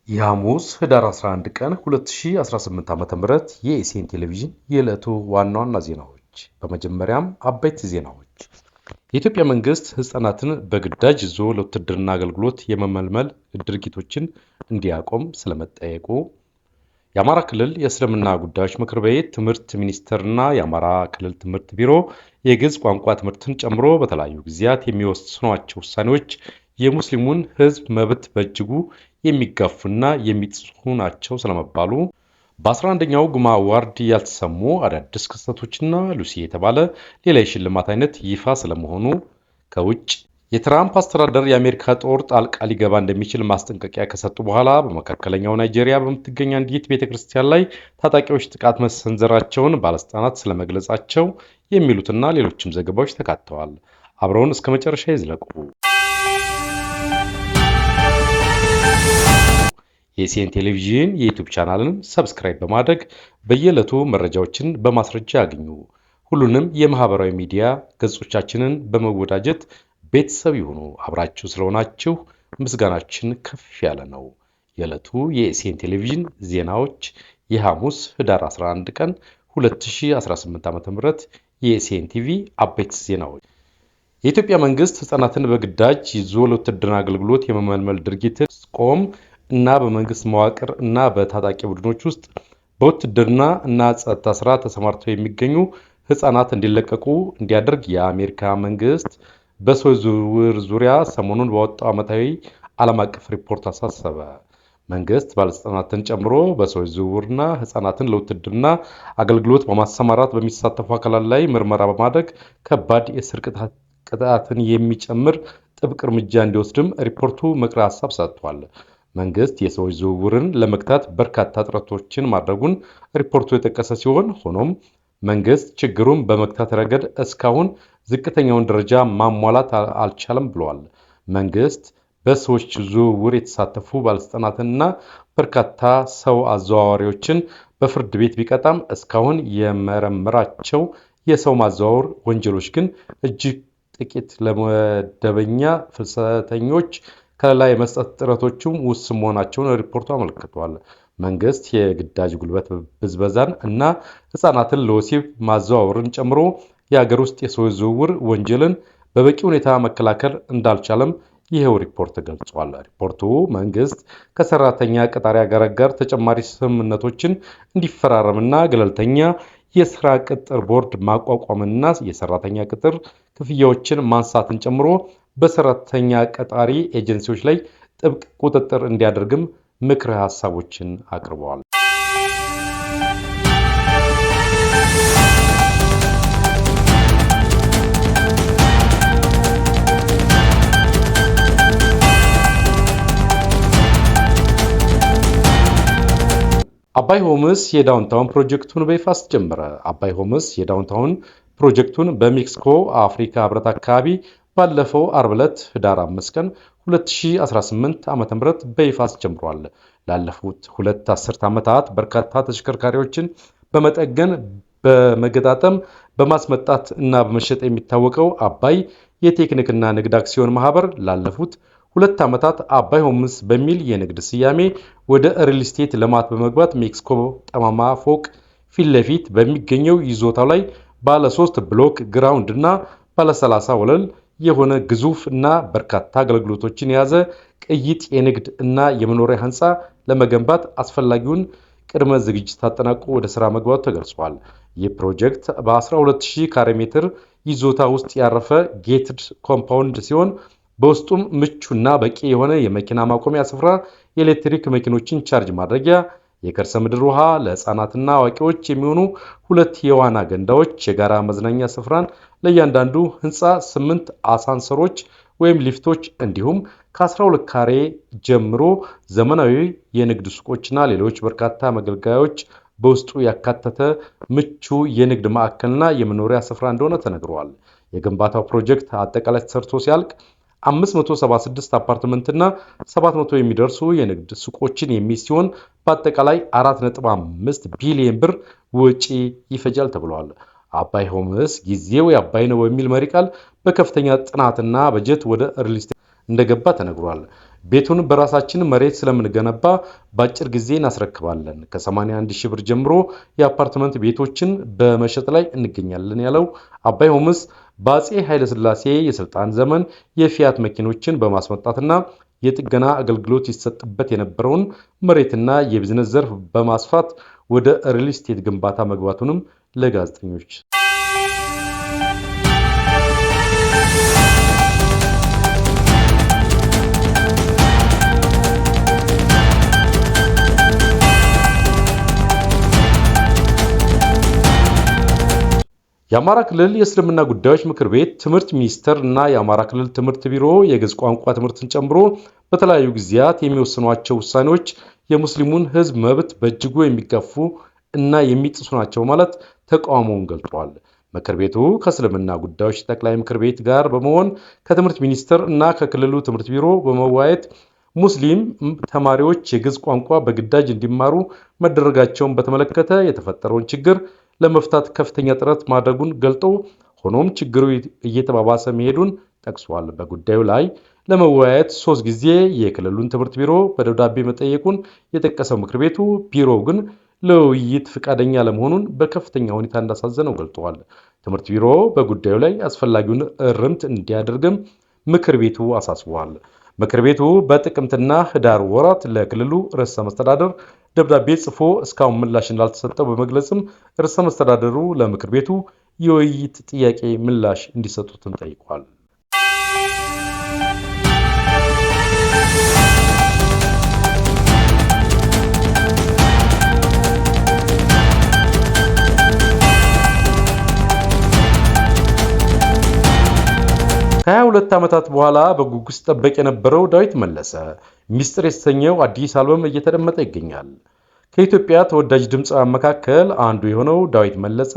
የሐሙስ ህዳር 11 ቀን 2018 ዓ.ም የኢሲኤን ቴሌቪዥን የዕለቱ ዋና ዋና ዜናዎች። በመጀመሪያም አበይት ዜናዎች። የኢትዮጵያ መንግስት ህፃናትን በግዳጅ ይዞ ለውትድርና አገልግሎት የመመልመል ድርጊቶችን እንዲያቆም ስለመጠየቁ፣ የአማራ ክልል የእስልምና ጉዳዮች ምክር ቤት ትምህርት ሚኒስቴርና የአማራ ክልል ትምህርት ቢሮ የግዕዝ ቋንቋ ትምህርትን ጨምሮ በተለያዩ ጊዜያት የሚወስኗቸው ውሳኔዎች የሙስሊሙን ህዝብ መብት በእጅጉ የሚጋፉና የሚጥሱ ናቸው ስለመባሉ፣ በ11ኛው ጉማ አዋርድ ያልተሰሙ አዳዲስ ክስተቶችና ሉሲ የተባለ ሌላ የሽልማት አይነት ይፋ ስለመሆኑ፣ ከውጭ የትራምፕ አስተዳደር የአሜሪካ ጦር ጣልቃ ሊገባ እንደሚችል ማስጠንቀቂያ ከሰጡ በኋላ በመካከለኛው ናይጄሪያ በምትገኝ አንዲት ቤተክርስቲያን ላይ ታጣቂዎች ጥቃት መሰንዘራቸውን ባለስልጣናት ስለመግለጻቸው የሚሉትና ሌሎችም ዘገባዎች ተካተዋል። አብረውን እስከ መጨረሻ ይዝለቁ። የኢሲኤን ቴሌቪዥን የዩቲዩብ ቻናልን ሰብስክራይብ በማድረግ በየዕለቱ መረጃዎችን በማስረጃ ያገኙ። ሁሉንም የማህበራዊ ሚዲያ ገጾቻችንን በመወዳጀት ቤተሰብ ይሁኑ። አብራችሁ ስለሆናችሁ ምስጋናችን ከፍ ያለ ነው። የዕለቱ የኢሲኤን ቴሌቪዥን ዜናዎች የሐሙስ ህዳር 11 ቀን 2018 ዓ.ም የኢሲኤን ቲቪ አበይት ዜናዎች። የኢትዮጵያ መንግስት ህፃናትን በግዳጅ ይዞ ለውትድርና አገልግሎት የመመልመል ድርጊትን ቆም እና በመንግስት መዋቅር እና በታጣቂ ቡድኖች ውስጥ በውትድርና እና ጸጥታ ስራ ተሰማርተው የሚገኙ ህፃናት እንዲለቀቁ እንዲያደርግ የአሜሪካ መንግስት በሰዎች ዝውውር ዙሪያ ሰሞኑን ባወጣው ዓመታዊ ዓለም አቀፍ ሪፖርት አሳሰበ። መንግስት ባለስልጣናትን ጨምሮ በሰዎች ዝውውርና ህፃናትን ለውትድርና አገልግሎት በማሰማራት በሚሳተፉ አካላት ላይ ምርመራ በማድረግ ከባድ የእስር ቅጣትን የሚጨምር ጥብቅ እርምጃ እንዲወስድም ሪፖርቱ ምክረ ሀሳብ ሰጥቷል። መንግስት የሰዎች ዝውውርን ለመግታት በርካታ ጥረቶችን ማድረጉን ሪፖርቱ የጠቀሰ ሲሆን፣ ሆኖም መንግስት ችግሩን በመግታት ረገድ እስካሁን ዝቅተኛውን ደረጃ ማሟላት አልቻለም ብለዋል። መንግስት በሰዎች ዝውውር የተሳተፉ ባለስልጣናትንና በርካታ ሰው አዘዋዋሪዎችን በፍርድ ቤት ቢቀጣም እስካሁን የመረመራቸው የሰው ማዘዋወር ወንጀሎች ግን እጅግ ጥቂት፣ ለመደበኛ ፍልሰተኞች ከለላ የመስጠት ጥረቶችም ውስን መሆናቸውን ሪፖርቱ አመልክቷል። መንግስት የግዳጅ ጉልበት ብዝበዛን እና ህፃናትን ለወሲብ ማዘዋወርን ጨምሮ የሀገር ውስጥ የሰዎች ዝውውር ወንጀልን በበቂ ሁኔታ መከላከል እንዳልቻለም ይሄው ሪፖርት ገልጿል። ሪፖርቱ መንግስት ከሰራተኛ ቀጣሪ አገራት ጋር ተጨማሪ ስምምነቶችን እንዲፈራረምና ገለልተኛ የስራ ቅጥር ቦርድ ማቋቋምና የሰራተኛ ቅጥር ክፍያዎችን ማንሳትን ጨምሮ በሰራተኛ ቀጣሪ ኤጀንሲዎች ላይ ጥብቅ ቁጥጥር እንዲያደርግም ምክረ ሐሳቦችን አቅርበዋል። አባይ ሆምስ የዳውንታውን ፕሮጀክቱን በይፋ አስጀመረ። አባይ ሆምስ የዳውንታውን ፕሮጀክቱን በሜክሲኮ አፍሪካ ህብረት አካባቢ ባለፈው ዓርብ ዕለት ህዳር 5 ቀን 2018 ዓ.ም በይፋ አስጀምሯል። ላለፉት 2 አስርት ዓመታት በርካታ ተሽከርካሪዎችን በመጠገን በመገጣጠም በማስመጣት እና በመሸጥ የሚታወቀው አባይ የቴክኒክና ንግድ አክሲዮን ማህበር ላለፉት 2 ዓመታት አባይ ሆምስ በሚል የንግድ ስያሜ ወደ ሪል ስቴት ልማት በመግባት ሜክሲኮ ጠማማ ፎቅ ፊት ለፊት በሚገኘው ይዞታው ላይ ባለ 3 ብሎክ ግራውንድ እና ባለ 30 ወለል የሆነ ግዙፍ እና በርካታ አገልግሎቶችን የያዘ ቅይጥ የንግድ እና የመኖሪያ ህንፃ ለመገንባት አስፈላጊውን ቅድመ ዝግጅት አጠናቆ ወደ ስራ መግባቱ ተገልጿል። ይህ ፕሮጀክት በ12000 ካሬ ሜትር ይዞታ ውስጥ ያረፈ ጌትድ ኮምፓውንድ ሲሆን በውስጡም ምቹና በቂ የሆነ የመኪና ማቆሚያ ስፍራ፣ የኤሌክትሪክ መኪኖችን ቻርጅ ማድረጊያ፣ የከርሰ ምድር ውሃ፣ ለህፃናትና አዋቂዎች የሚሆኑ 2 የዋና ገንዳዎች፣ የጋራ መዝናኛ ስፍራን፣ ለእያንዳንዱ ህንፃ 8 አሳንሰሮች ወይም ሊፍቶች እንዲሁም ከ12 ካሬ ጀምሮ ዘመናዊ የንግድ ሱቆችና ሌሎች በርካታ መገልገያዎች በውስጡ ያካተተ ምቹ የንግድ ማዕከልና የመኖሪያ ስፍራ እንደሆነ ተነግሯል። የግንባታው ፕሮጀክት አጠቃላይ ተሰርቶ ሲያልቅ 576 አፓርትመንትና 700 የሚደርሱ የንግድ ሱቆችን የሚይዝ ሲሆን በአጠቃላይ 4.5 ቢሊዮን ብር ወጪ ይፈጃል ተብሏል። አባይ ሆምስ ጊዜው የአባይ ነው በሚል መሪ ቃል በከፍተኛ ጥናትና በጀት ወደ ሪል ስቴት እንደገባ ተነግሯል። ቤቱን በራሳችን መሬት ስለምንገነባ በአጭር ጊዜ እናስረክባለን። ከ81,000 ብር ጀምሮ የአፓርትመንት ቤቶችን በመሸጥ ላይ እንገኛለን ያለው አባይ ሆምስ በአፄ ኃይለ ሥላሴ የስልጣን ዘመን የፊያት መኪኖችን በማስመጣትና የጥገና አገልግሎት ይሰጥበት የነበረውን መሬትና የቢዝነስ ዘርፍ በማስፋት ወደ ሪል ስቴት ግንባታ መግባቱንም ለጋዜጠኞች የአማራ ክልል የእስልምና ጉዳዮች ምክር ቤት ትምህርት ሚኒስቴር እና የአማራ ክልል ትምህርት ቢሮ የግዕዝ ቋንቋ ትምህርትን ጨምሮ በተለያዩ ጊዜያት የሚወስኗቸው ውሳኔዎች የሙስሊሙን ሕዝብ መብት በእጅጉ የሚጋፉ እና የሚጥሱ ናቸው ማለት ተቃውሞውን ገልጿል። ምክር ቤቱ ከእስልምና ጉዳዮች ጠቅላይ ምክር ቤት ጋር በመሆን ከትምህርት ሚኒስቴር እና ከክልሉ ትምህርት ቢሮ በመወያየት ሙስሊም ተማሪዎች የግዕዝ ቋንቋ በግዳጅ እንዲማሩ መደረጋቸውን በተመለከተ የተፈጠረውን ችግር ለመፍታት ከፍተኛ ጥረት ማድረጉን ገልጦ ሆኖም ችግሩ እየተባባሰ መሄዱን ጠቅሷል። በጉዳዩ ላይ ለመወያየት 3 ጊዜ የክልሉን ትምህርት ቢሮ በደብዳቤ መጠየቁን የጠቀሰው ምክር ቤቱ ቢሮው ግን ለውይይት ፈቃደኛ ለመሆኑን በከፍተኛ ሁኔታ እንዳሳዘነው ገልጧል። ትምህርት ቢሮ በጉዳዩ ላይ አስፈላጊውን እርምት እንዲያደርግም ምክር ቤቱ አሳስቧል። ምክር ቤቱ በጥቅምትና ህዳር ወራት ለክልሉ ርዕሰ መስተዳድር ደብዳቤ ጽፎ እስካሁን ምላሽ እንዳልተሰጠው በመግለጽም ርዕሰ መስተዳድሩ ለምክር ቤቱ የውይይት ጥያቄ ምላሽ እንዲሰጡትም ጠይቋል። ከ22 ዓመታት በኋላ በጉጉት ሲጠበቅ የነበረው ዳዊት መለሰ ሚስጥር የተሰኘው አዲስ አልበም እየተደመጠ ይገኛል። ከኢትዮጵያ ተወዳጅ ድምፃውያን መካከል አንዱ የሆነው ዳዊት መለሰ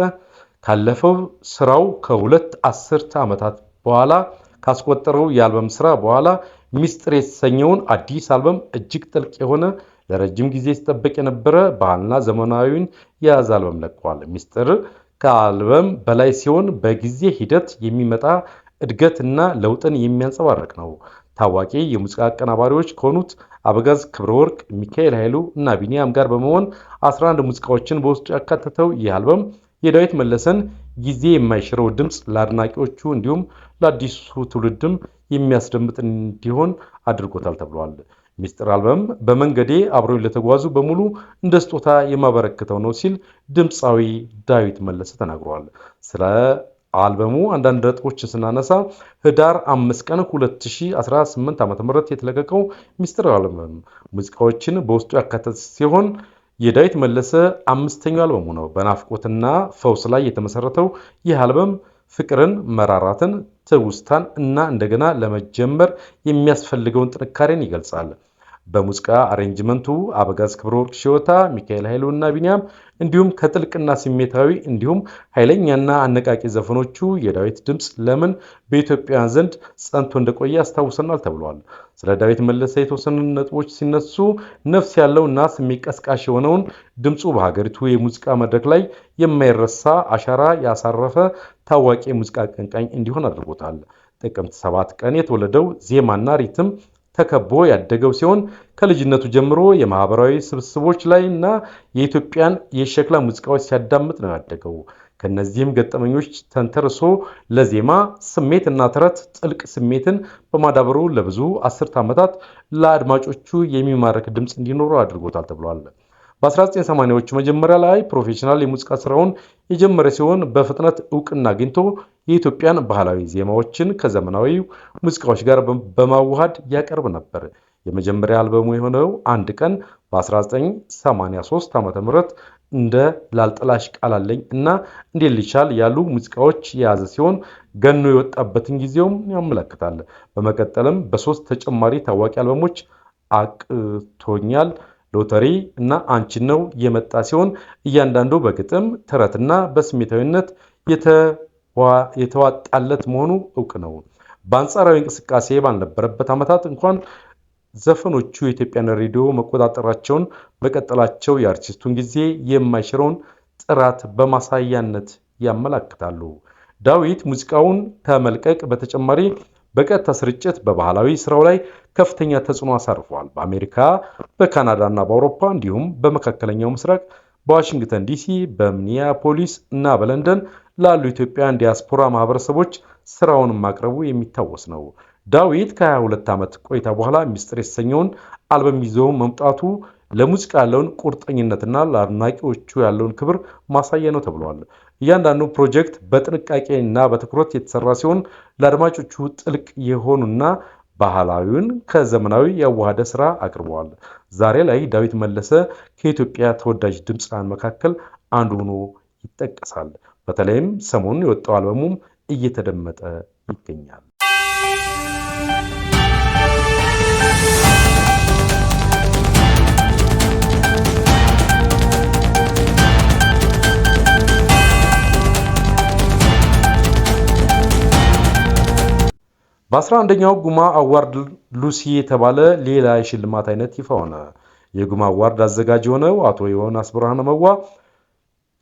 ካለፈው ስራው ከሁለት አስርተ ዓመታት በኋላ ካስቆጠረው የአልበም ስራ በኋላ ሚስጥር የተሰኘውን አዲስ አልበም እጅግ ጥልቅ የሆነ ለረጅም ጊዜ ሲጠበቅ የነበረ ባህልና ዘመናዊውን የያዘ አልበም ለቋል። ሚስጥር ከአልበም በላይ ሲሆን በጊዜ ሂደት የሚመጣ እድገትና ለውጥን የሚያንጸባርቅ ነው። ታዋቂ የሙዚቃ አቀናባሪዎች ከሆኑት አበጋዝ ክብረወርቅ፣ ሚካኤል ኃይሉ እና ቢኒያም ጋር በመሆን 11 ሙዚቃዎችን በውስጡ ያካተተው ይህ አልበም የዳዊት መለሰን ጊዜ የማይሽረው ድምፅ ለአድናቂዎቹ እንዲሁም ለአዲሱ ትውልድም የሚያስደምጥ እንዲሆን አድርጎታል ተብሏል። ሚስጥር አልበም በመንገዴ አብረው ለተጓዙ በሙሉ እንደ ስጦታ የማበረክተው ነው ሲል ድምፃዊ ዳዊት መለሰ ተናግሯል። ስለ አልበሙ አንዳንድ ነጥቦችን ስናነሳ ህዳር 5 ቀን 2018 ዓ.ም የተለቀቀው ሚስጥር አልበም ሙዚቃዎችን በውስጡ ያካተተ ሲሆን የዳዊት መለሰ 5ኛው አልበሙ ነው። በናፍቆትና ፈውስ ላይ የተመሰረተው ይህ አልበም ፍቅርን፣ መራራትን፣ ትውስታን እና እንደገና ለመጀመር የሚያስፈልገውን ጥንካሬን ይገልጻል። በሙዚቃ አሬንጅመንቱ አበጋዝ ክብረወርቅ ሽዮታ፣ ሚካኤል ኃይሉ እና ቢኒያም እንዲሁም ከጥልቅና ስሜታዊ እንዲሁም ኃይለኛና አነቃቂ ዘፈኖቹ የዳዊት ድምፅ ለምን በኢትዮጵያውያን ዘንድ ጸንቶ እንደቆየ ያስታውሰናል ተብሏል። ስለ ዳዊት መለሰ የተወሰኑ ነጥቦች ሲነሱ ነፍስ ያለውና ስሜት ቀስቃሽ የሆነውን ድምፁ በሀገሪቱ የሙዚቃ መድረክ ላይ የማይረሳ አሻራ ያሳረፈ ታዋቂ የሙዚቃ አቀንቃኝ እንዲሆን አድርጎታል። ጥቅምት 7 ቀን የተወለደው ዜማና ሪትም ተከቦ ያደገው ሲሆን ከልጅነቱ ጀምሮ የማህበራዊ ስብስቦች ላይ እና የኢትዮጵያን የሸክላ ሙዚቃዎች ሲያዳምጥ ነው ያደገው። ከነዚህም ገጠመኞች ተንተርሶ ለዜማ ስሜትና ተረት ጥልቅ ስሜትን በማዳበሩ ለብዙ አስርት ዓመታት ለአድማጮቹ የሚማርክ ድምፅ እንዲኖረው አድርጎታል ተብሏል። በ1980ዎቹ መጀመሪያ ላይ ፕሮፌሽናል የሙዚቃ ስራውን የጀመረ ሲሆን በፍጥነት እውቅና አግኝቶ የኢትዮጵያን ባህላዊ ዜማዎችን ከዘመናዊ ሙዚቃዎች ጋር በማዋሃድ ያቀርብ ነበር። የመጀመሪያ አልበሙ የሆነው አንድ ቀን በ1983 ዓ.ም እንደ ላልጥላሽ ቃላለኝ እና እንዴት ሊቻል ያሉ ሙዚቃዎች የያዘ ሲሆን ገኖ የወጣበትን ጊዜውም ያመለክታል። በመቀጠልም በ3 ተጨማሪ ታዋቂ አልበሞች አቅቶኛል፣ ሎተሪ እና አንቺን ነው የመጣ ሲሆን እያንዳንዱ በግጥም ተረትና በስሜታዊነት የተዋጣለት መሆኑ እውቅ ነው። በአንጻራዊ እንቅስቃሴ ባልነበረበት ዓመታት እንኳን ዘፈኖቹ የኢትዮጵያን ሬዲዮ መቆጣጠራቸውን በቀጠላቸው የአርቲስቱን ጊዜ የማይሽረውን ጥራት በማሳያነት ያመለክታሉ። ዳዊት ሙዚቃውን ከመልቀቅ በተጨማሪ በቀጥታ ስርጭት በባህላዊ ስራው ላይ ከፍተኛ ተጽዕኖ አሳርፏል። በአሜሪካ፣ በካናዳና በአውሮፓ እንዲሁም በመካከለኛው ምስራቅ በዋሽንግተን ዲሲ፣ በሚኒያፖሊስ እና በለንደን ላሉ ኢትዮጵያውያን ዲያስፖራ ማህበረሰቦች ስራውን ማቅረቡ የሚታወስ ነው። ዳዊት ከ22 ዓመት ቆይታ በኋላ ሚስጥር የተሰኘውን አልበም ይዞ መምጣቱ ለሙዚቃ ያለውን ቁርጠኝነትና ለአድናቂዎቹ ያለውን ክብር ማሳያ ነው ተብሏል። እያንዳንዱ ፕሮጀክት በጥንቃቄና በትኩረት የተሰራ ሲሆን ለአድማጮቹ ጥልቅ የሆኑና ባህላዊውን ከዘመናዊ ያዋሃደ ስራ አቅርበዋል። ዛሬ ላይ ዳዊት መለሰ ከኢትዮጵያ ተወዳጅ ድምፃውያን መካከል አንዱ ሆኖ ይጠቀሳል። በተለይም ሰሞኑን የወጣው አልበሙም እየተደመጠ ይገኛል። በ11ኛው ጉማ አዋርድ ሉሲ የተባለ ሌላ የሽልማት አይነት ይፋ ሆነ። የጉማ አዋርድ አዘጋጅ የሆነው አቶ ዮናስ ብርሃነ መዋ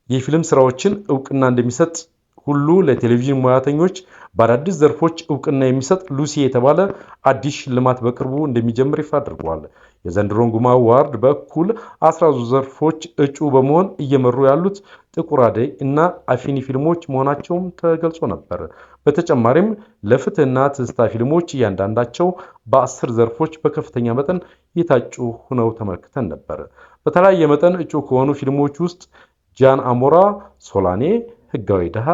የፊልም ስራዎችን እውቅና እንደሚሰጥ ሁሉ ለቴሌቪዥን ሙያተኞች በአዳዲስ ዘርፎች እውቅና የሚሰጥ ሉሲ የተባለ አዲስ ሽልማት በቅርቡ እንደሚጀምር ይፋ አድርጓል። የዘንድሮን ጉማ አዋርድ በኩል 13 ዘርፎች እጩ በመሆን እየመሩ ያሉት ጥቁር አደይ እና አፊኒ ፊልሞች መሆናቸውም ተገልጾ ነበር። በተጨማሪም ለፍትህና ትዝታ ፊልሞች እያንዳንዳቸው በ10 ዘርፎች በከፍተኛ መጠን የታጩ ሆነው ተመልክተን ነበር። በተለያየ መጠን እጩ ከሆኑ ፊልሞች ውስጥ ጃን አሞራ፣ ሶላኔ፣ ህጋዊ ድሃ፣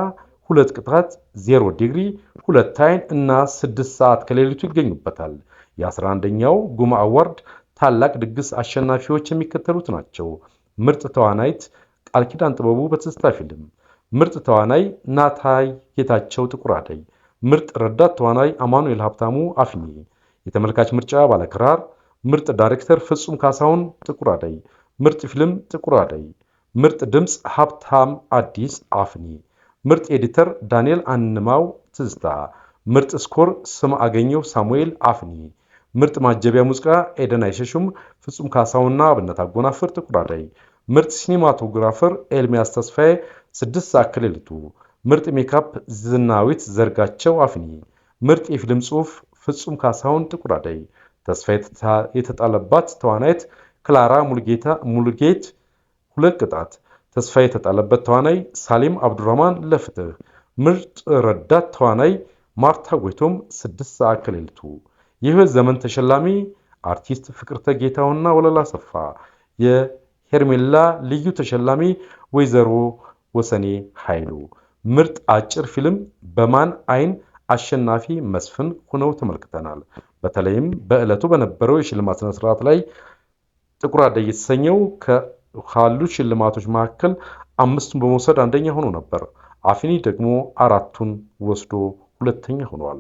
2 ቅጣት፣ 0 ዲግሪ፣ 2 አይን እና 6 ሰዓት ከሌሊቱ ይገኙበታል። የ11ኛው ጉማ አዋርድ ታላቅ ድግስ አሸናፊዎች የሚከተሉት ናቸው። ምርጥ ተዋናይት ቃል ኪዳን ጥበቡ በትዝታ ፊልም፣ ምርጥ ተዋናይ ናታይ ጌታቸው ጥቁር አደይ፣ ምርጥ ረዳት ተዋናይ አማኑኤል ሀብታሙ አፍኒ፣ የተመልካች ምርጫ ባለክራር፣ ምርጥ ዳይሬክተር ፍጹም ካሳሁን ጥቁር አደይ፣ ምርጥ ፊልም ጥቁር አደይ፣ ምርጥ ድምጽ ሀብታም አዲስ አፍኒ፣ ምርጥ ኤዲተር ዳንኤል አንማው ትዝታ፣ ምርጥ ስኮር ስም አገኘው ሳሙኤል አፍኒ፣ ምርጥ ማጀቢያ ሙዚቃ ኤደን አይሸሹም ፍጹም ካሳውና አብነት አጎናፍር ጥቁር አደይ፣ ምርጥ ሲኒማቶግራፈር ኤልሚያስ ተስፋዬ 6 ሰዓት ከሌሊቱ፣ ምርጥ ሜካፕ ዝናዊት ዘርጋቸው አፍኒ፣ ምርጥ የፊልም ጽሑፍ ፍጹም ካሳሁን ጥቁር አደይ፣ ተስፋ የተጣለባት ተዋናይት ክላራ ሙሉጌት 2 ቅጣት፣ ተስፋ የተጣለበት ተዋናይ ሳሊም አብዱራማን ለፍትህ፣ ምርጥ ረዳት ተዋናይ ማርታ ጎይቶም 6 ሰዓት ከሌሊቱ። የህይወት ዘመን ተሸላሚ አርቲስት ፍቅርተ ጌታውና ወለላ ሰፋ፣ የሄርሜላ ልዩ ተሸላሚ ወይዘሮ ወሰኔ ኃይሉ፣ ምርጥ አጭር ፊልም በማን አይን አሸናፊ መስፍን ሆነው ተመልክተናል። በተለይም በዕለቱ በነበረው የሽልማት ስነ ስርዓት ላይ ጥቁር አደይ የተሰኘው ካሉ ሽልማቶች መካከል 5ቱን በመውሰድ አንደኛ ሆኖ ነበር። አፊኒ ደግሞ 4ቱን ወስዶ ሁለተኛ ሆኗል።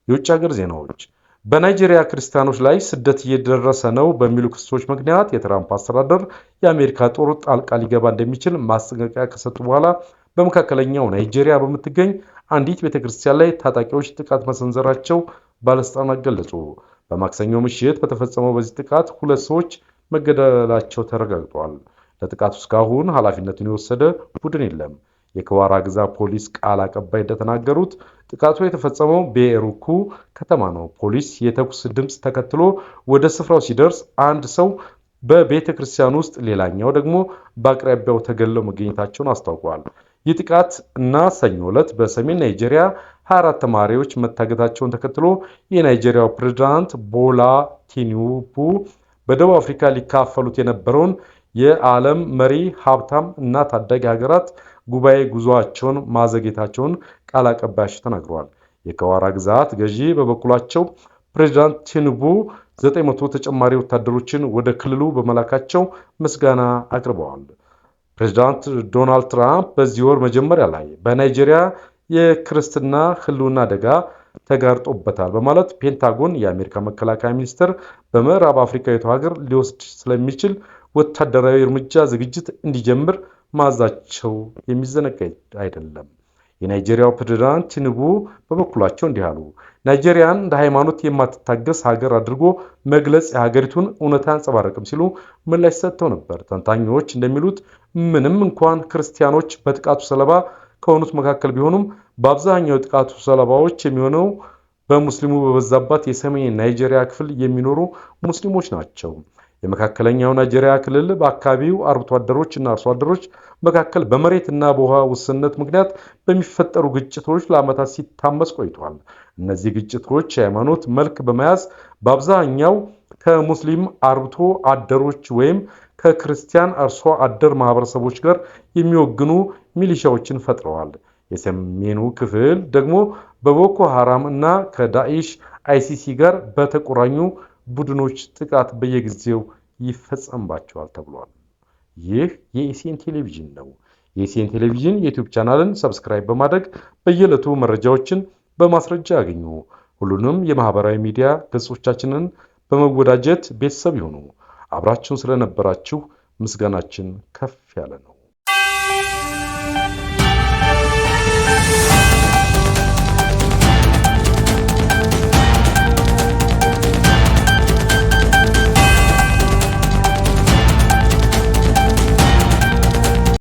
የውጭ ሀገር ዜናዎች። በናይጄሪያ ክርስቲያኖች ላይ ስደት እየደረሰ ነው በሚሉ ክሶች ምክንያት የትራምፕ አስተዳደር የአሜሪካ ጦር ጣልቃ ሊገባ እንደሚችል ማስጠንቀቂያ ከሰጡ በኋላ በመካከለኛው ናይጄሪያ በምትገኝ አንዲት ቤተክርስቲያን ላይ ታጣቂዎች ጥቃት መሰንዘራቸው ባለስልጣናት ገለጹ። በማክሰኞ ምሽት በተፈጸመው በዚህ ጥቃት 2 ሰዎች መገደላቸው ተረጋግጧል። ለጥቃቱ እስካሁን ኃላፊነቱን የወሰደ ቡድን የለም። የከዋራ ግዛት ፖሊስ ቃል አቀባይ እንደተናገሩት ጥቃቱ የተፈጸመው በኤሩኩ ከተማ ነው። ፖሊስ የተኩስ ድምጽ ተከትሎ ወደ ስፍራው ሲደርስ አንድ ሰው በቤተክርስቲያን ውስጥ ሌላኛው ደግሞ በአቅራቢያው ተገለው መገኘታቸውን አስታውቋል። ይህ ጥቃት እና ሰኞ ዕለት በሰሜን ናይጄሪያ 24 ተማሪዎች መታገታቸውን ተከትሎ የናይጄሪያው ፕሬዝዳንት ቦላ ቲኑቡ በደቡብ አፍሪካ ሊካፈሉት የነበረውን የዓለም መሪ ሀብታም እና ታዳጊ ሀገራት ጉባኤ ጉዟቸውን ማዘግየታቸውን ቃል አቀባያቸው ተናግረዋል። የከዋራ ግዛት ገዢ በበኩላቸው ፕሬዝዳንት ቲኑቡ 900 ተጨማሪ ወታደሮችን ወደ ክልሉ በመላካቸው ምስጋና አቅርበዋል። ፕሬዝዳንት ዶናልድ ትራምፕ በዚህ ወር መጀመሪያ ላይ በናይጄሪያ የክርስትና ህልውና አደጋ ተጋርጦበታል በማለት ፔንታጎን የአሜሪካ መከላከያ ሚኒስቴር በምዕራብ አፍሪካዊቱ ሀገር ሊወስድ ስለሚችል ወታደራዊ እርምጃ ዝግጅት እንዲጀምር ማዛቸው የሚዘነጋ አይደለም። የናይጄሪያው ፕሬዝዳንት ቲኑቡ በበኩላቸው እንዲህ አሉ። ናይጄሪያን እንደ ሃይማኖት የማትታገስ ሀገር አድርጎ መግለጽ የሀገሪቱን እውነታ አንጸባረቅም ሲሉ ምላሽ ሰጥተው ነበር። ተንታኞች እንደሚሉት ምንም እንኳን ክርስቲያኖች በጥቃቱ ሰለባ ከሆኑት መካከል ቢሆኑም በአብዛኛው ጥቃቱ ሰለባዎች የሚሆነው በሙስሊሙ በበዛባት የሰሜን ናይጄሪያ ክፍል የሚኖሩ ሙስሊሞች ናቸው። የመካከለኛው ናይጄሪያ ክልል በአካባቢው አርብቶ አደሮች እና አርሶ አደሮች መካከል በመሬትና በውሃ ውስንነት ምክንያት በሚፈጠሩ ግጭቶች ለዓመታት ሲታመስ ቆይቷል። እነዚህ ግጭቶች የሃይማኖት መልክ በመያዝ በአብዛኛው ከሙስሊም አርብቶ አደሮች ወይም ከክርስቲያን አርሶ አደር ማህበረሰቦች ጋር የሚወግኑ ሚሊሻዎችን ፈጥረዋል። የሰሜኑ ክፍል ደግሞ በቦኮ ሐራም እና ከዳኢሽ አይሲሲ ጋር በተቆራኙ ቡድኖች ጥቃት በየጊዜው ይፈጸምባቸዋል ተብሏል። ይህ የኢሲኤን ቴሌቪዥን ነው። የኢሲኤን ቴሌቪዥን የዩቲዩብ ቻናልን ሰብስክራይብ በማድረግ በየዕለቱ መረጃዎችን በማስረጃ ያገኙ። ሁሉንም የማህበራዊ ሚዲያ ገጾቻችንን በመወዳጀት ቤተሰብ ይሁኑ። አብራችሁን ስለነበራችሁ ምስጋናችን ከፍ ያለ ነው።